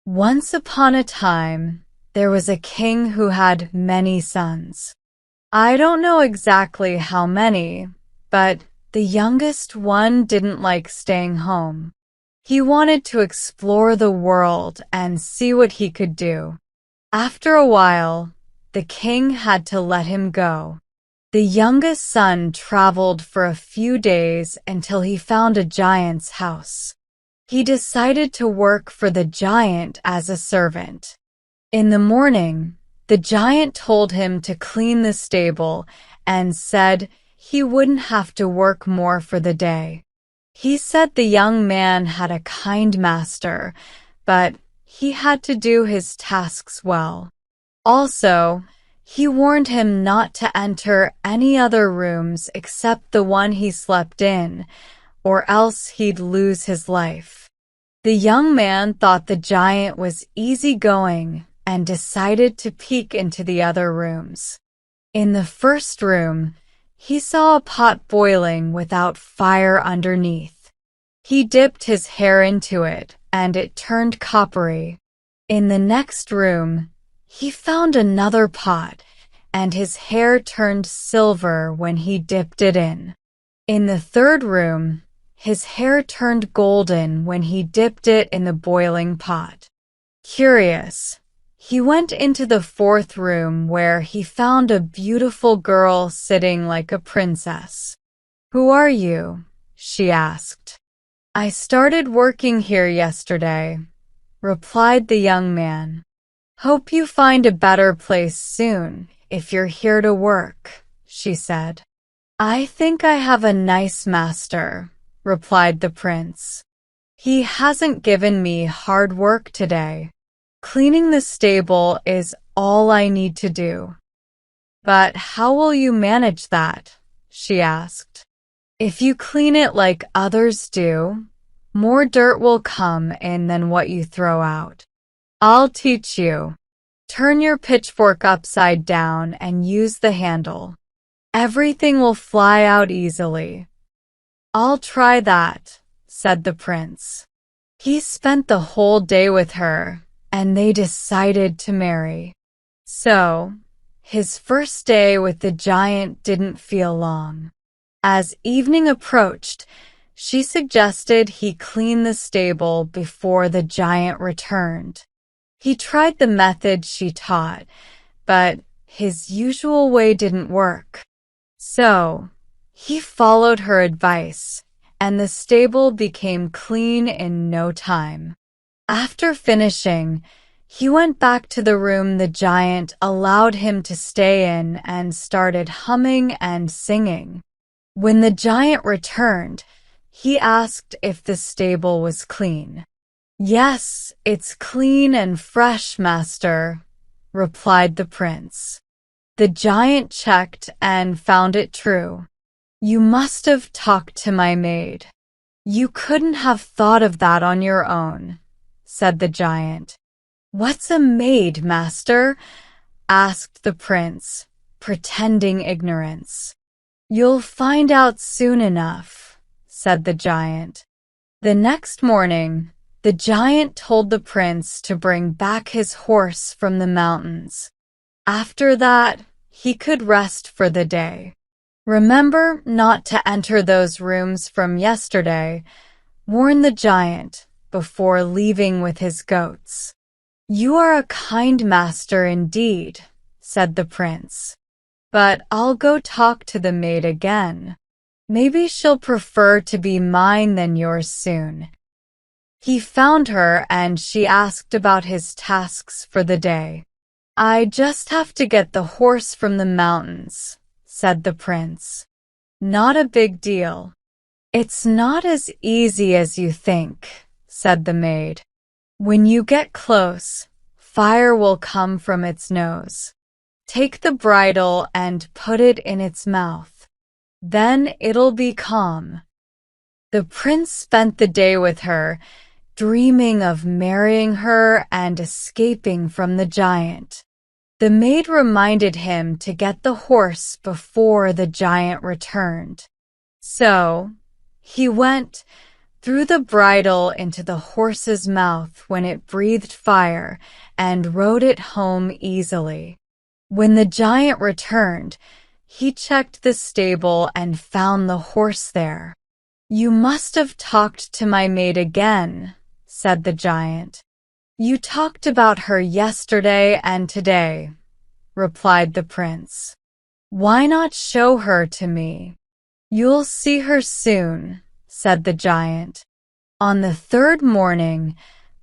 Once upon a time, there was a king who had many sons. I don't know exactly how many, but the youngest one didn't like staying home. He wanted to explore the world and see what he could do. After a while, the king had to let him go. The youngest son traveled for a few days until he found a giant's house. He decided to work for the giant as a servant. In the morning, the giant told him to clean the stable and said he wouldn't have to work more for the day. He said the young man had a kind master, but he had to do his tasks well. Also, he warned him not to enter any other rooms except the one he slept in, or else he'd lose his life. The young man thought the giant was easygoing and decided to peek into the other rooms. In the first room, he saw a pot boiling without fire underneath. He dipped his hair into it, and it turned coppery. In the next room, he found another pot, and his hair turned silver when he dipped it in. In the third room, his hair turned golden when he dipped it in the boiling pot. Curious, he went into the fourth room where he found a beautiful girl sitting like a princess. "Who are you?" she asked. "I started working here yesterday," replied the young man. "Hope you find a better place soon if you're here to work," she said. "I think I have a nice master," replied the prince. "He hasn't given me hard work today. Cleaning the stable is all I need to do." "But how will you manage that?" she asked. "If you clean it like others do, more dirt will come in than what you throw out. I'll teach you. Turn your pitchfork upside down and use the handle. Everything will fly out easily." "I'll try that," said the prince. He spent the whole day with her, and they decided to marry. So, his first day with the giant didn't feel long. As evening approached, she suggested he clean the stable before the giant returned. He tried the method she taught, but his usual way didn't work. So, he followed her advice, and the stable became clean in no time. After finishing, he went back to the room the giant allowed him to stay in and started humming and singing. When the giant returned, he asked if the stable was clean. "Yes, it's clean and fresh, master," replied the prince. The giant checked and found it true. "You must have talked to my maid. You couldn't have thought of that on your own," said the giant. "What's a maid, master?" asked the prince, pretending ignorance. "You'll find out soon enough," said the giant. The next morning, the giant told the prince to bring back his horse from the mountains. After that, he could rest for the day. "Remember not to enter those rooms from yesterday," warned the giant before leaving with his goats. "You are a kind master indeed," said the prince. "But I'll go talk to the maid again. Maybe she'll prefer to be mine than yours soon." He found her and she asked about his tasks for the day. "I just have to get the horse from the mountains," said the prince. "Not a big deal." "It's not as easy as you think," said the maid. "When you get close, fire will come from its nose. Take the bridle and put it in its mouth. Then it'll be calm." The prince spent the day with her, dreaming of marrying her and escaping from the giant. The maid reminded him to get the horse before the giant returned. So, he went, threw the bridle into the horse's mouth when it breathed fire, and rode it home easily. When the giant returned, he checked the stable and found the horse there. "You must have talked to my maid again," said the giant. "You talked about her yesterday and today," replied the prince. "Why not show her to me?" "You'll see her soon," said the giant. On the third morning,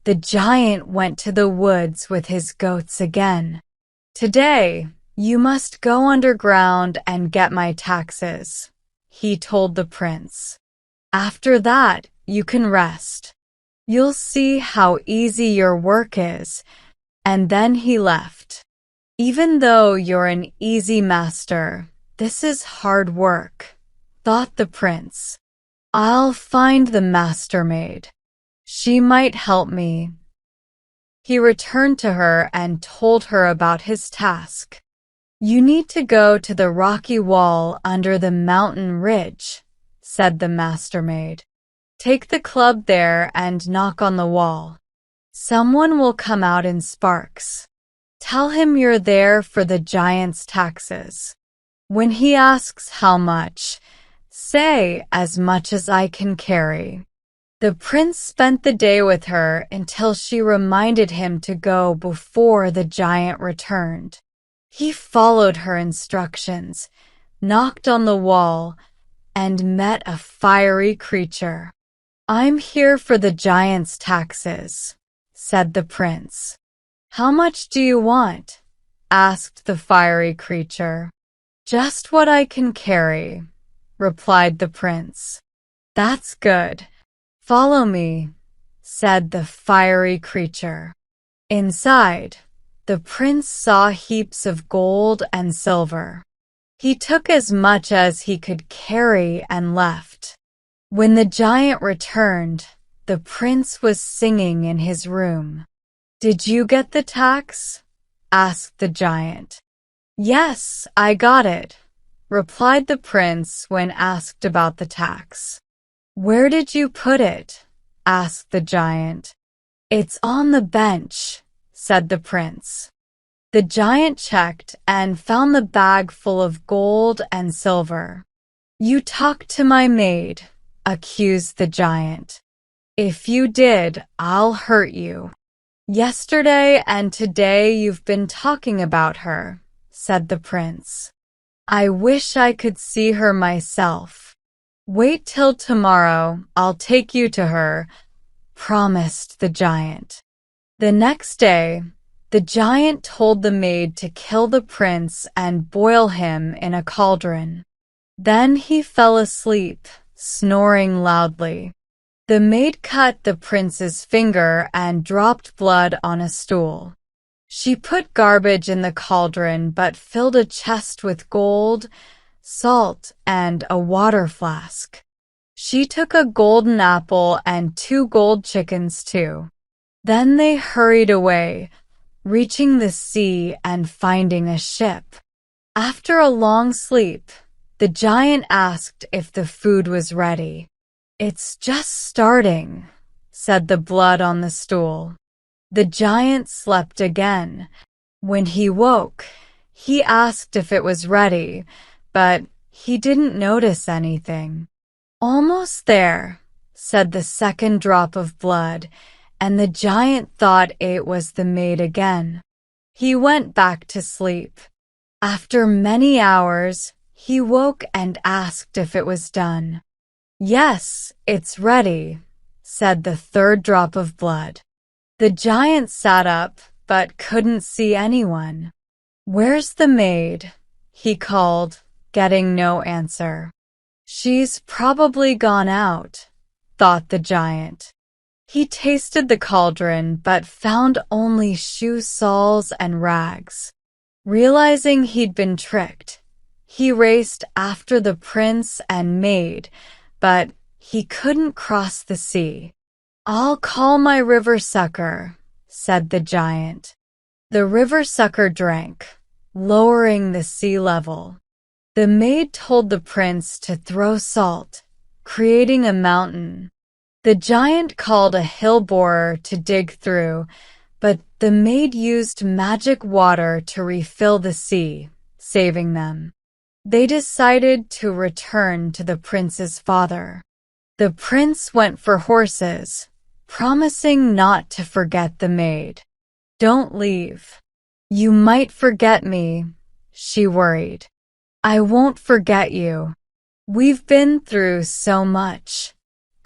the giant went to the woods with his goats again. "Today, you must go underground and get my taxes," he told the prince. "After that, you can rest. You'll see how easy your work is." And then he left. "Even though you're an easy master, this is hard work," thought the prince. "I'll find the master maid. She might help me." He returned to her and told her about his task. "You need to go to the rocky wall under the mountain ridge," said the master maid. "Take the club there and knock on the wall. Someone will come out in sparks. Tell him you're there for the giant's taxes. When he asks how much, say, 'As much as I can carry.'" The prince spent the day with her until she reminded him to go before the giant returned. He followed her instructions, knocked on the wall, and met a fiery creature. "I'm here for the giant's taxes," said the prince. "How much do you want?" asked the fiery creature. "Just what I can carry," replied the prince. "That's good. Follow me," said the fiery creature. Inside, the prince saw heaps of gold and silver. He took as much as he could carry and left. When the giant returned, the prince was singing in his room. "Did you get the tax?" asked the giant. "Yes, I got it," replied the prince when asked about the tax. "Where did you put it?" asked the giant. "It's on the bench," said the prince. The giant checked and found the bag full of gold and silver. "You talked to my maid," accused the giant. "If you did, I'll hurt you." "Yesterday and today you've been talking about her," said the prince. "I wish I could see her myself." "Wait till tomorrow, I'll take you to her," promised the giant. The next day, the giant told the maid to kill the prince and boil him in a cauldron. Then he fell asleep, snoring loudly. The maid cut the prince's finger and dropped blood on a stool. She put garbage in the cauldron but filled a chest with gold, salt, and a water flask. She took a golden apple and 2 gold chickens too. Then they hurried away, reaching the sea and finding a ship. After a long sleep, the giant asked if the food was ready. "It's just starting," said the blood on the stool. The giant slept again. When he woke, he asked if it was ready, but he didn't notice anything. "Almost there," said the second drop of blood, and the giant thought it was the maid again. He went back to sleep. After many hours, he woke and asked if it was done. "Yes, it's ready," said the third drop of blood. The giant sat up, but couldn't see anyone. "Where's the maid?" he called, getting no answer. "She's probably gone out," thought the giant. He tasted the cauldron, but found only shoe soles and rags. Realizing he'd been tricked, he raced after the prince and maid, but he couldn't cross the sea. "I'll call my river sucker," said the giant. The river sucker drank, lowering the sea level. The maid told the prince to throw salt, creating a mountain. The giant called a hill borer to dig through, but the maid used magic water to refill the sea, saving them. They decided to return to the prince's father. The prince went for horses, promising not to forget the maid. "Don't leave. You might forget me," she worried. "I won't forget you. We've been through so much,"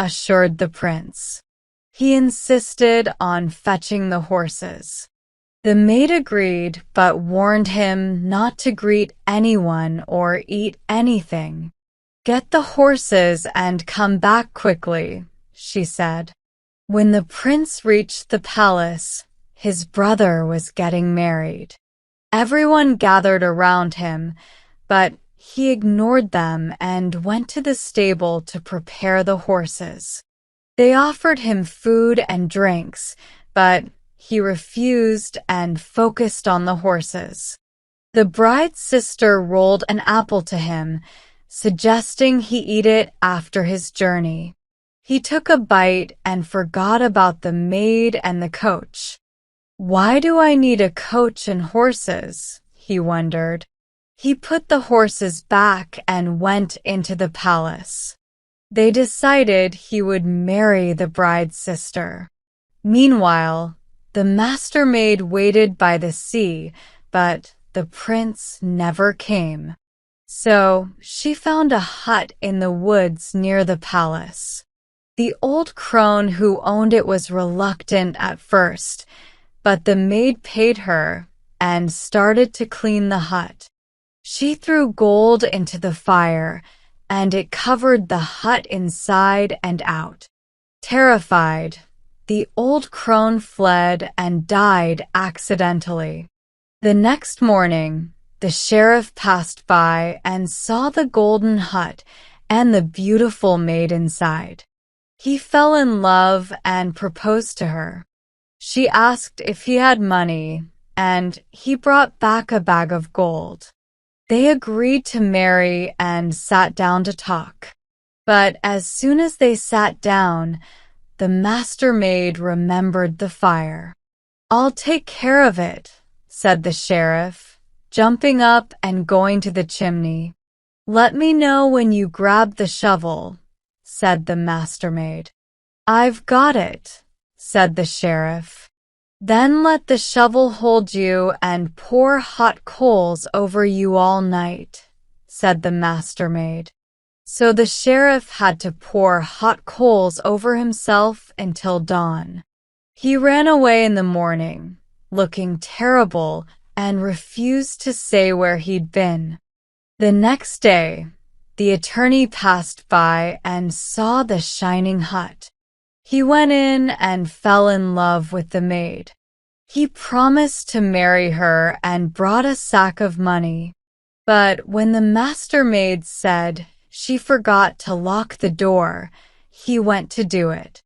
assured the prince. He insisted on fetching the horses. The maid agreed, but warned him not to greet anyone or eat anything. "Get the horses and come back quickly," she said. When the prince reached the palace, his brother was getting married. Everyone gathered around him, but he ignored them and went to the stable to prepare the horses. They offered him food and drinks, but he refused and focused on the horses. The bride's sister rolled an apple to him, suggesting he eat it after his journey. He took a bite and forgot about the maid and the coach. "Why do I need a coach and horses?" he wondered. He put the horses back and went into the palace. They decided he would marry the bride's sister. Meanwhile, the master maid waited by the sea, but the prince never came. So she found a hut in the woods near the palace. The old crone who owned it was reluctant at first, but the maid paid her and started to clean the hut. She threw gold into the fire, and it covered the hut inside and out. Terrified, the old crone fled and died accidentally. The next morning, the sheriff passed by and saw the golden hut and the beautiful maid inside. He fell in love and proposed to her. She asked if he had money, and he brought back a bag of gold. They agreed to marry and sat down to talk. But as soon as they sat down, the master maid remembered the fire. "I'll take care of it," said the sheriff, jumping up and going to the chimney. "Let me know when you grab the shovel," said the master maid. "I've got it," said the sheriff. "Then let the shovel hold you and pour hot coals over you all night," said the master maid. So the sheriff had to pour hot coals over himself until dawn. He ran away in the morning, looking terrible, and refused to say where he'd been. The next day, the attorney passed by and saw the shining hut. He went in and fell in love with the maid. He promised to marry her and brought a sack of money. But when the master maid said she forgot to lock the door, he went to do it.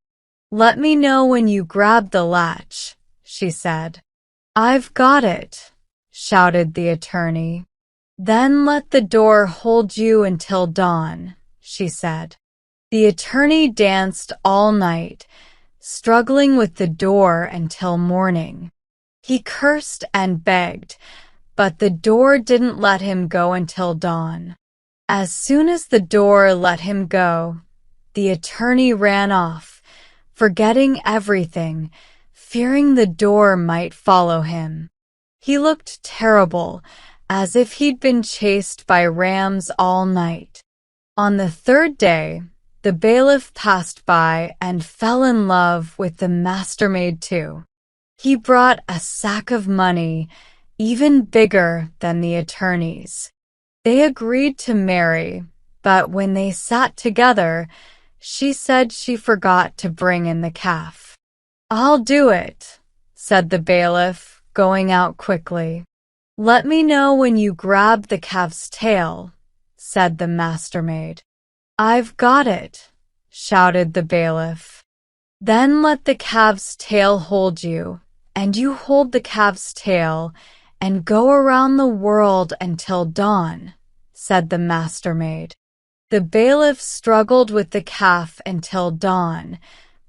"Let me know when you grab the latch," she said. "I've got it," shouted the attorney. "Then let the door hold you until dawn," she said. The attorney danced all night, struggling with the door until morning. He cursed and begged, but the door didn't let him go until dawn. As soon as the door let him go, the attorney ran off, forgetting everything, fearing the door might follow him. He looked terrible, as if he'd been chased by rams all night. On the third day, the bailiff passed by and fell in love with the mastermaid too. He brought a sack of money, even bigger than the attorney's. They agreed to marry, but when they sat together, she said she forgot to bring in the calf. "I'll do it," said the bailiff, going out quickly. "Let me know when you grab the calf's tail," said the mastermaid. "I've got it," shouted the bailiff. "Then let the calf's tail hold you, and you hold the calf's tail, and go around the world until dawn," said the mastermaid. The bailiff struggled with the calf until dawn,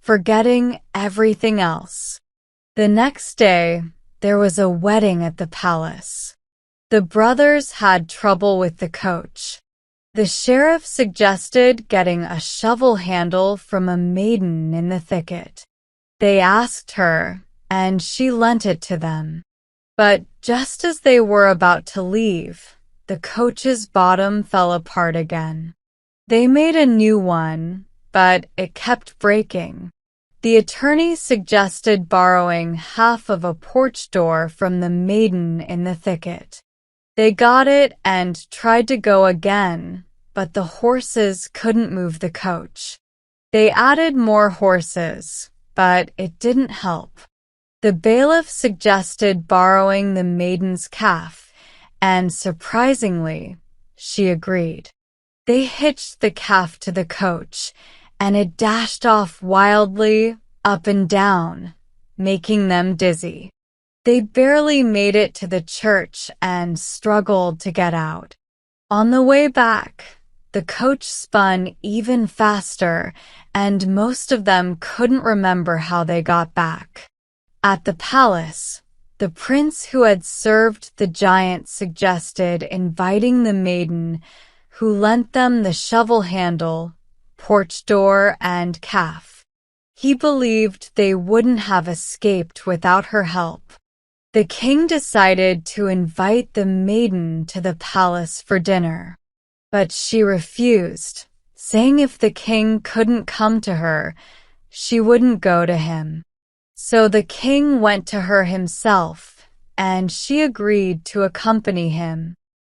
forgetting everything else. The next day, there was a wedding at the palace. The brothers had trouble with the coach. The sheriff suggested getting a shovel handle from a maiden in the thicket. They asked her, and she lent it to them. But just as they were about to leave, the coach's bottom fell apart again. They made a new one, but it kept breaking. The attorney suggested borrowing half of a porch door from the maiden in the thicket. They got it and tried to go again, but the horses couldn't move the coach. They added more horses, but it didn't help. The bailiff suggested borrowing the maiden's calf, and surprisingly, she agreed. They hitched the calf to the coach, and it dashed off wildly, up and down, making them dizzy. They barely made it to the church and struggled to get out. On the way back, the coach spun even faster, and most of them couldn't remember how they got back. At the palace, the prince who had served the giant suggested inviting the maiden, who lent them the shovel handle, porch door, and calf. He believed they wouldn't have escaped without her help. The king decided to invite the maiden to the palace for dinner, but she refused, saying if the king couldn't come to her, she wouldn't go to him. So the king went to her himself, and she agreed to accompany him.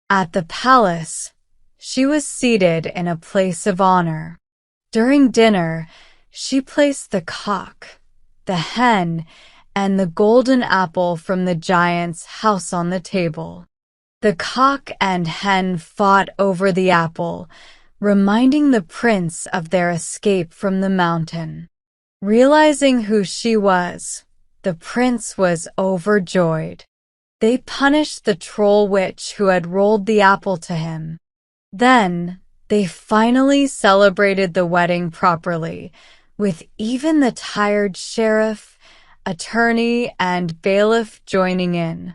At the palace, she was seated in a place of honor. During dinner, she placed the cock, the hen, and the golden apple from the giant's house on the table. The cock and hen fought over the apple, reminding the prince of their escape from the mountain. Realizing who she was, the prince was overjoyed. They punished the troll witch who had rolled the apple to him. Then, they finally celebrated the wedding properly, with even the tired sheriff, attorney, and bailiff joining in.